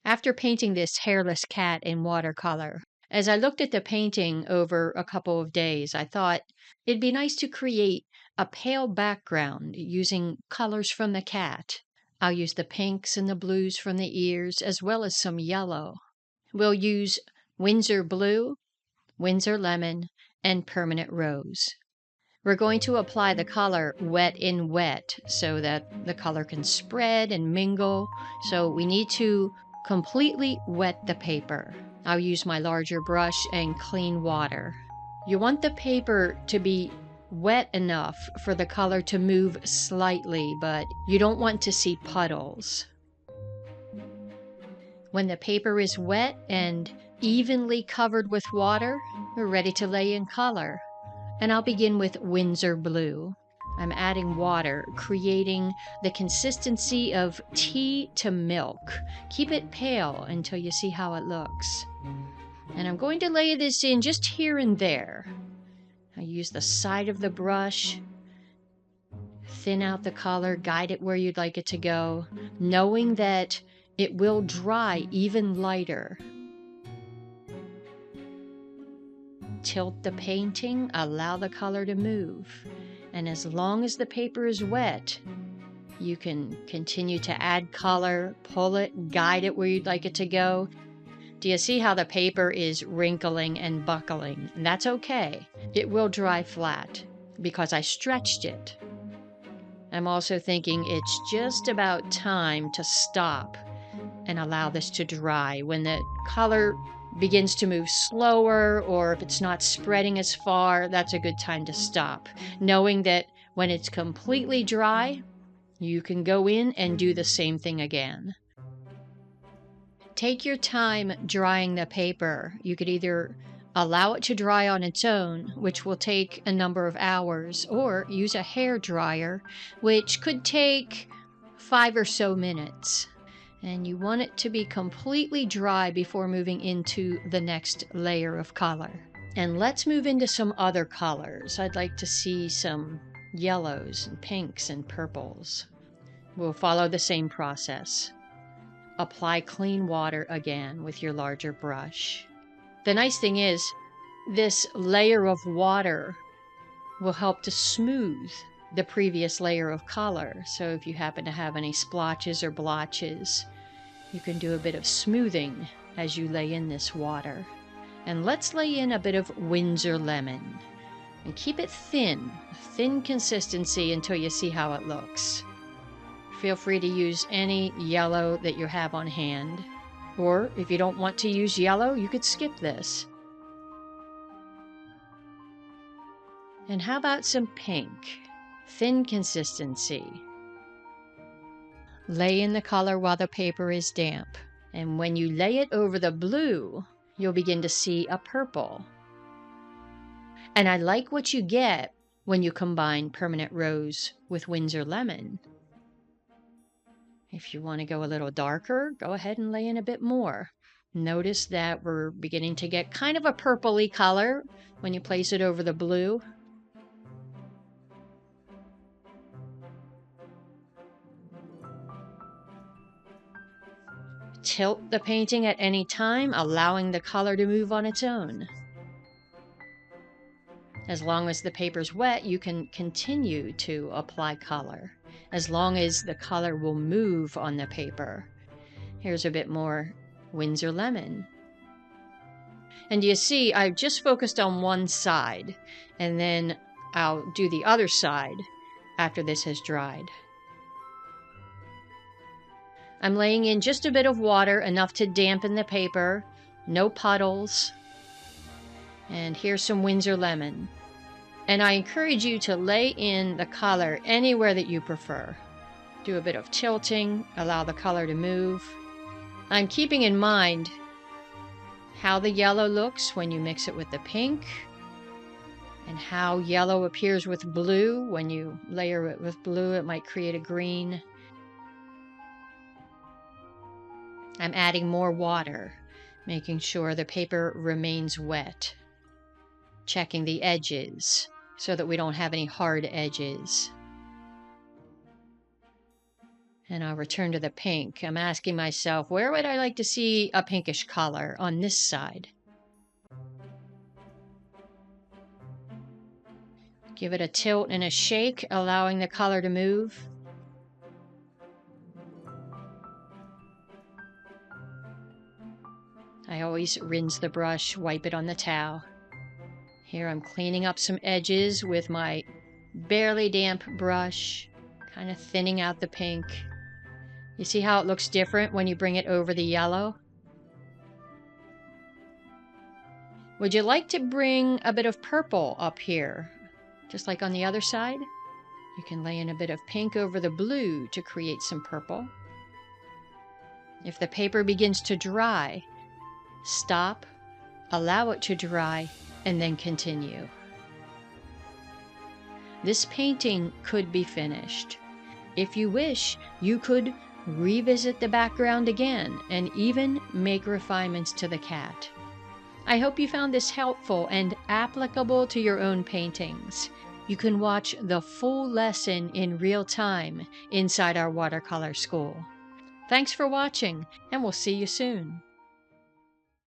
After painting this hairless cat in watercolor, as I looked at the painting over a couple of days, I thought it'd be nice to create a pale background using colors from the cat. I'll use the pinks and the blues from the ears, as well as some yellow. We'll use Winsor Blue, Winsor Lemon, and Permanent Rose. We're going to apply the color wet in wet so that the color can spread and mingle. So we need to completely wet the paper. I'll use my larger brush and clean water. You want the paper to be wet enough for the color to move slightly, but you don't want to see puddles. When the paper is wet and evenly covered with water, we're ready to lay in color. And I'll begin with Winsor Blue. I'm adding water, creating the consistency of tea to milk. Keep it pale until you see how it looks. And I'm going to lay this in just here and there. I use the side of the brush, thin out the color, guide it where you'd like it to go, knowing that it will dry even lighter. Tilt the painting, allow the color to move. And as long as the paper is wet, you can continue to add color, pull it, guide it where you'd like it to go. Do you see how the paper is wrinkling and buckling? And that's okay. It will dry flat because I stretched it. I'm also thinking it's just about time to stop and allow this to dry. When the color begins to move slower, or if it's not spreading as far, that's a good time to stop, knowing that when it's completely dry, you can go in and do the same thing again. Take your time drying the paper. You could either allow it to dry on its own, which will take a number of hours, or use a hair dryer, which could take 5 or so minutes. And you want it to be completely dry before moving into the next layer of color. And let's move into some other colors. I'd like to see some yellows and pinks and purples. We'll follow the same process. Apply clean water again with your larger brush. The nice thing is, this layer of water will help to smooth the previous layer of color. So if you happen to have any splotches or blotches, you can do a bit of smoothing as you lay in this water. And let's lay in a bit of Winsor Lemon. And keep it thin consistency until you see how it looks. Feel free to use any yellow that you have on hand. Or if you don't want to use yellow, you could skip this. And how about some pink? Thin consistency. Lay in the color while the paper is damp. And when you lay it over the blue, you'll begin to see a purple. And I like what you get when you combine Permanent Rose with Winsor Lemon. If you want to go a little darker, go ahead and lay in a bit more. Notice that we're beginning to get kind of a purpley color when you place it over the blue. Tilt the painting at any time, allowing the color to move on its own. As long as the paper's wet, you can continue to apply color, as long as the color will move on the paper. Here's a bit more Winsor Lemon. And you see, I've just focused on one side, and then I'll do the other side after this has dried. I'm laying in just a bit of water, enough to dampen the paper, no puddles. And here's some Winsor Lemon. And I encourage you to lay in the color anywhere that you prefer. Do a bit of tilting, allow the color to move. I'm keeping in mind how the yellow looks when you mix it with the pink, and how yellow appears with blue. When you layer it with blue, it might create a green. I'm adding more water, making sure the paper remains wet. Checking the edges so that we don't have any hard edges. And I'll return to the pink. I'm asking myself, where would I like to see a pinkish color on this side? Give it a tilt and a shake, allowing the color to move. I always rinse the brush, wipe it on the towel. Here I'm cleaning up some edges with my barely damp brush, kind of thinning out the pink. You see how it looks different when you bring it over the yellow? Would you like to bring a bit of purple up here, just like on the other side? You can lay in a bit of pink over the blue to create some purple. If the paper begins to dry, stop, allow it to dry, and then continue. This painting could be finished. If you wish, you could revisit the background again and even make refinements to the cat. I hope you found this helpful and applicable to your own paintings. You can watch the full lesson in real time inside our watercolor school. Thanks for watching, and we'll see you soon.